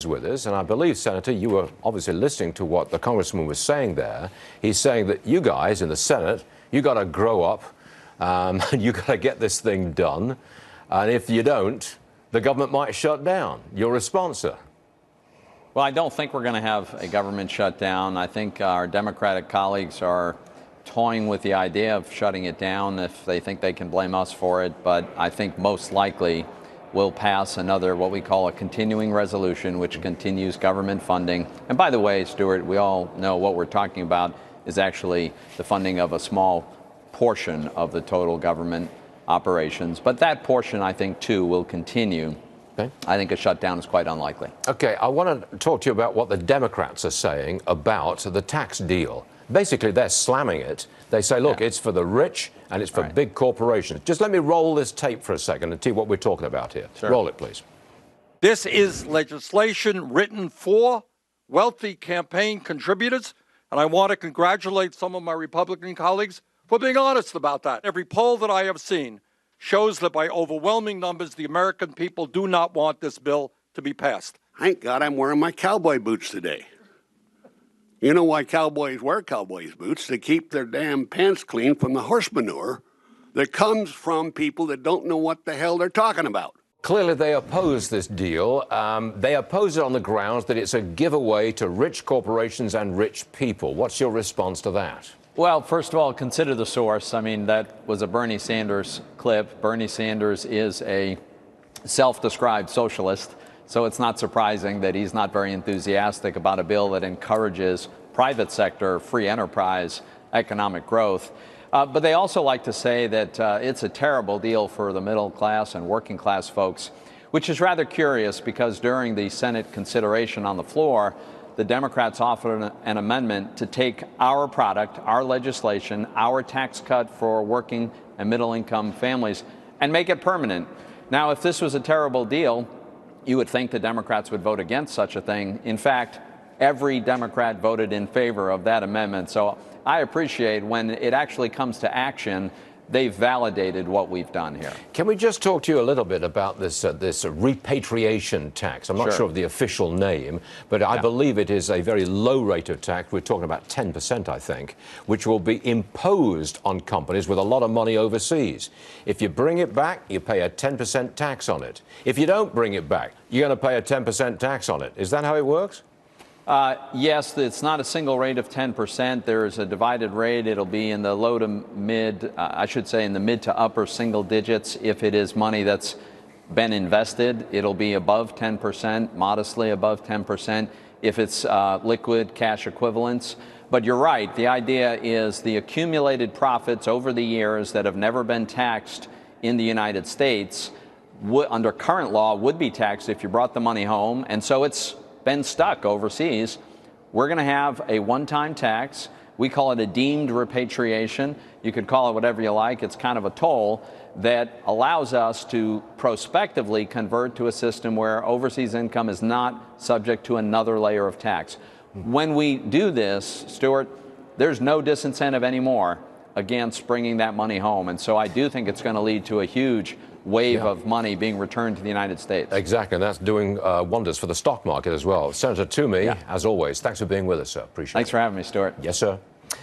sides with us, and I believe, Senator, you were obviously listening to what the Congressman was saying there. He's saying that you guys in the Senate, you got to grow up, you got to get this thing done, and if you don't, the government might shut down. Your response, sir? Well, I don't think we're going to have a government shutdown. I think our Democratic colleagues are toying with the idea of shutting it down if they think they can blame us for it, but I think most likely we'll pass another, what we call a continuing resolution, which continues government funding. And by the way, Stuart, we all know what we're talking about is actually the funding of a small portion of the total government operations. But that portion, I think, too, will continue. Okay. I think a shutdown is quite unlikely. Okay, I want to talk to you about what the Democrats are saying about the tax deal. Basically, they're slamming it. They say, look, it's for the rich and it's for big corporations. Just let me roll this tape for a second and tell you what we're talking about here. Sure. Roll it, please. This is legislation written for wealthy campaign contributors, and I want to congratulate some of my Republican colleagues for being honest about that. Every poll that I have seen shows that by overwhelming numbers, the American people do not want this bill to be passed. Thank God I'm wearing my cowboy boots today. You know why cowboys wear cowboys boots? To keep their damn pants clean from the horse manure that comes from people that don't know what the hell they're talking about. Clearly, they oppose this deal. They oppose it on the grounds that it's a giveaway to rich corporations and rich people. What's your response to that? Well, first of all, consider the source. I mean, that was a Bernie Sanders clip. Bernie Sanders is a self-described socialist, so it's not surprising that he's not very enthusiastic about a bill that encourages private sector, free enterprise, economic growth. But they also like to say that it's a terrible deal for the middle class and working class folks, which is rather curious because during the Senate consideration on the floor, the Democrats offered an amendment to take our product, our legislation, our tax cut for working and middle-income families and make it permanent. Now, if this was a terrible deal, you would think the Democrats would vote against such a thing. In fact, every Democrat voted in favor of that amendment. So I appreciate when it actually comes to action, they've validated what we've done here. Can we just talk to you a little bit about this repatriation tax? I'm not sure of the official name, but I believe it is a very low rate of tax. We're talking about 10%, I think, which will be imposed on companies with a lot of money overseas. If you bring it back, you pay a 10% tax on it. If you don't bring it back, you're going to pay a 10% tax on it. Is that how it works? Yes, it's not a single rate of 10%. There is a divided rate. It'll be in the low to mid, I should say in the mid to upper single digits. If it is money that's been invested, it'll be above 10%, modestly above 10%. If it's liquid cash equivalents. But you're right. The idea is the accumulated profits over the years that have never been taxed in the United States, under current law, would be taxed if you brought the money home. And so it's been stuck overseas. We're going to have a one-time tax. We call it a deemed repatriation. You could call it whatever you like. It's kind of a toll that allows us to prospectively convert to a system where overseas income is not subject to another layer of tax. When we do this, Stuart, there's no disincentive anymore against bringing that money home. And so I do think it's going to lead to a huge wave of money being returned to the United States. Exactly, and that's doing wonders for the stock market as well. Senator Toomey, as always, thanks for being with us, sir. Appreciate it. Thanks for having me, Stuart. Yes, sir.